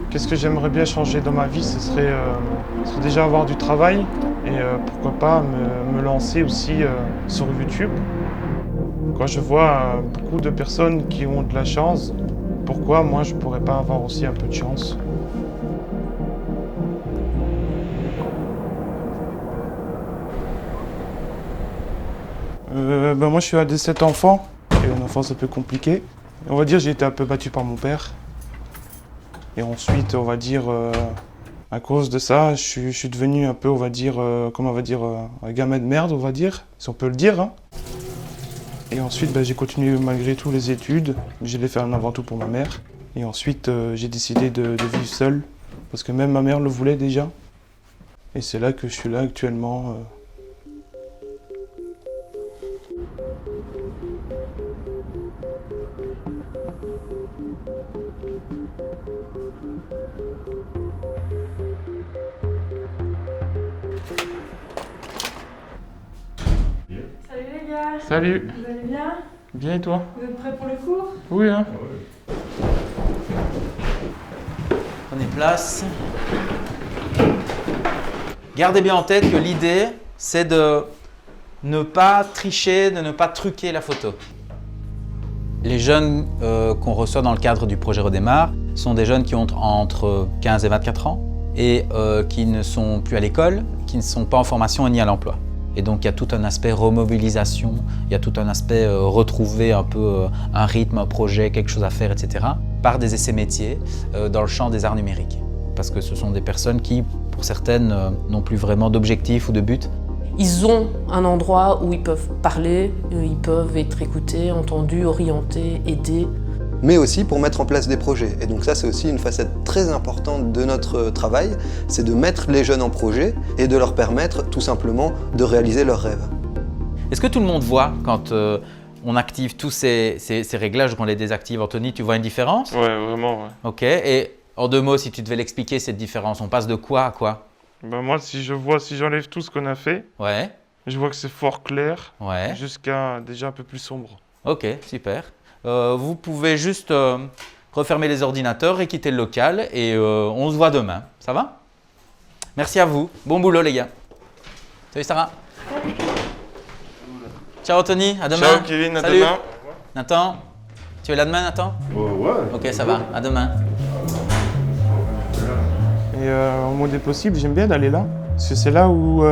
Qu'est-ce que j'aimerais bien changer dans ma vie? Ce serait déjà avoir du travail et pourquoi pas me lancer aussi sur YouTube. Quand je vois beaucoup de personnes qui ont de la chance, pourquoi moi je pourrais pas avoir aussi un peu de chance? Moi je suis un des 7 enfants, et une enfance un peu compliquée. On va dire j'ai été un peu battu par mon père. Et ensuite, on va dire, à cause de ça, je suis devenu un peu, on va dire, un gamin de merde, on va dire, si on peut le dire. Hein. Et ensuite, j'ai continué malgré tout les études. Je l'ai fait avant tout pour ma mère. Et ensuite, j'ai décidé de vivre seul, parce que même ma mère le voulait déjà. Et c'est là que je suis là actuellement. Salut les gars. Salut. Vous allez bien? Bien et toi? Vous êtes prêts pour le cours? Oui, hein. Prenez place. Gardez bien en tête que l'idée, c'est de ne pas tricher, de ne pas truquer la photo. Les jeunes qu'on reçoit dans le cadre du projet Redémarre sont des jeunes qui ont entre 15 et 24 ans et qui ne sont plus à l'école, qui ne sont pas en formation ni à l'emploi. Et donc il y a tout un aspect remobilisation, il y a tout un aspect retrouver un peu un rythme, un projet, quelque chose à faire, etc. par des essais métiers dans le champ des arts numériques. Parce que ce sont des personnes qui, pour certaines, n'ont plus vraiment d'objectif ou de but. Ils ont un endroit où ils peuvent parler, ils peuvent être écoutés, entendus, orientés, aidés. Mais aussi pour mettre en place des projets. Et donc ça, c'est aussi une facette très importante de notre travail, c'est de mettre les jeunes en projet et de leur permettre tout simplement de réaliser leurs rêves. Est-ce que tout le monde voit quand on active tous ces réglages ou qu'on les désactive? Anthony, tu vois une différence? Ouais, vraiment, ouais. Ok, et en 2 mots, si tu devais l'expliquer, cette différence, on passe de quoi à quoi? Moi, si j'enlève tout ce qu'on a fait, Ouais, je vois que c'est fort clair, ouais, jusqu'à déjà un peu plus sombre. ok, super. Vous pouvez juste refermer les ordinateurs et quitter le local et on se voit demain. Ça va? Merci à vous. Bon boulot les gars. Salut Sarah. Ciao Anthony, à demain. Ciao Kevin, à Salut. demain. Nathan, tu es là demain Nathan? Ouais. Ok, ça va, à demain. Et au moins des possibles, j'aime bien d'aller là. Parce que c'est là où,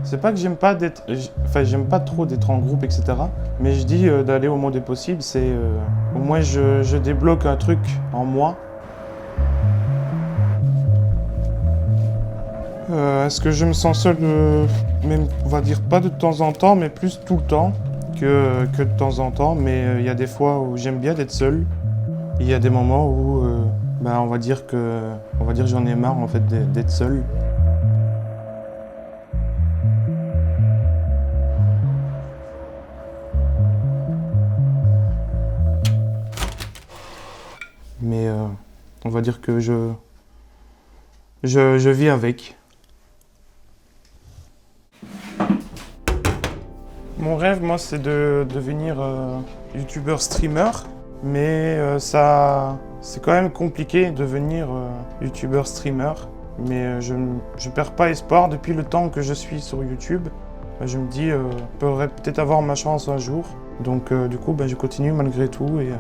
c'est pas que j'aime pas j'aime pas trop d'être en groupe, etc. Mais je dis d'aller au moins des possibles, c'est au moins je débloque un truc en moi. Est-ce que je me sens seul, même, on va dire pas de temps en temps, mais plus tout le temps que de temps en temps. Mais il y a des fois où j'aime bien d'être seul. Il y a des moments où, on va dire j'en ai marre en fait d'être seul. Mais on va dire que je vis avec. Mon rêve, moi, c'est de devenir youtubeur streamer, mais c'est quand même compliqué de devenir youtubeur streamer. Mais je perds pas espoir depuis le temps que je suis sur YouTube. Je me dis, je pourrais peut-être avoir ma chance un jour. Donc du coup, je continue malgré tout. Et,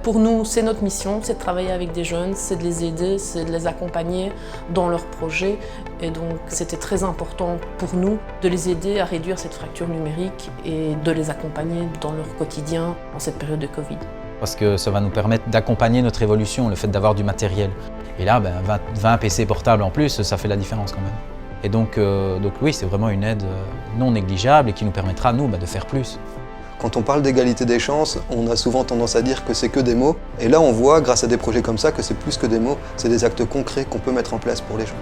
Pour nous, c'est notre mission, c'est de travailler avec des jeunes, c'est de les aider, c'est de les accompagner dans leurs projets. Et donc, c'était très important pour nous de les aider à réduire cette fracture numérique et de les accompagner dans leur quotidien en cette période de Covid. Parce que ça va nous permettre d'accompagner notre évolution, le fait d'avoir du matériel. Et là, 20 PC portables en plus, ça fait la différence quand même. Et donc oui, c'est vraiment une aide non négligeable et qui nous permettra, nous, de faire plus. Quand on parle d'égalité des chances, on a souvent tendance à dire que c'est que des mots. Et là, on voit, grâce à des projets comme ça, que c'est plus que des mots, c'est des actes concrets qu'on peut mettre en place pour les gens.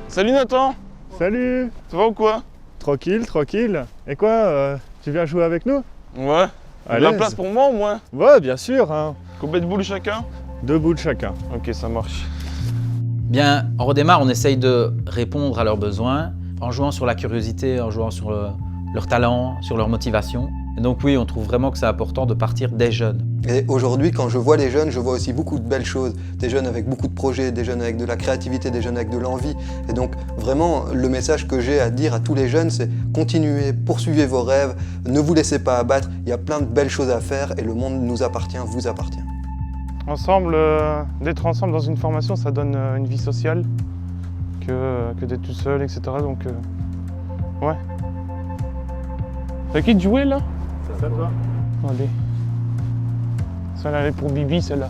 Salut Nathan, Salut. ça va ou quoi? Tranquille, tranquille. Et quoi, tu viens jouer avec nous? Ouais. À De la l'aise. place pour moi au moins? Ouais, bien sûr. Hein. Combien de boules chacun? 2 boules chacun. Ok, ça marche. Bien, en Redémarre, on essaye de répondre à leurs besoins en jouant sur la curiosité, en jouant sur leur talent, sur leur motivation. Et donc oui, on trouve vraiment que c'est important de partir des jeunes. Et aujourd'hui, quand je vois les jeunes, je vois aussi beaucoup de belles choses. Des jeunes avec beaucoup de projets, des jeunes avec de la créativité, des jeunes avec de l'envie. Et donc vraiment, le message que j'ai à dire à tous les jeunes, c'est continuez, poursuivez vos rêves, ne vous laissez pas abattre. Il y a plein de belles choses à faire et le monde nous appartient, vous appartient. Ensemble, d'être ensemble dans une formation, ça donne une vie sociale que d'être tout seul, etc. Donc, ouais. T'as qui de jouer là? C'est à toi. Allez. Ça, elle est pour Bibi, celle-là.